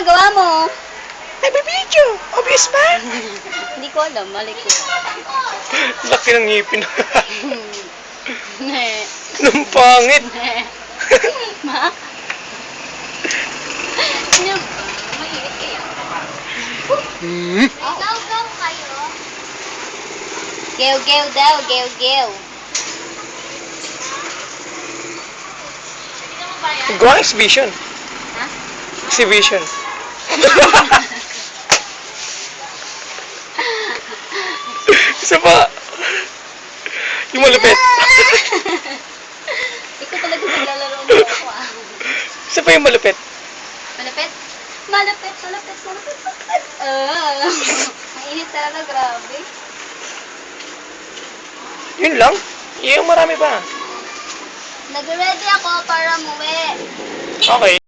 ginagawa mo? Nagbibideo. Obvious ba? Hindi ko alam, mali ko. Laki ng ngipin. Ne. Nung pangit. Ne. Ma? Ano ba? Mainit kaya? Gaw-gaw kayo. Gew daw, gew. Gawa exhibition. Ha? Exhibition. Isa pa. Yung malapit. Ikaw talaga naglalaro mo ako ah. Isa pa yung malapit. Malapit? Malapit. Ang init talaga, grabe. Yun lang. Yung marami pa. Nag-ready ako para umuwi. Okay.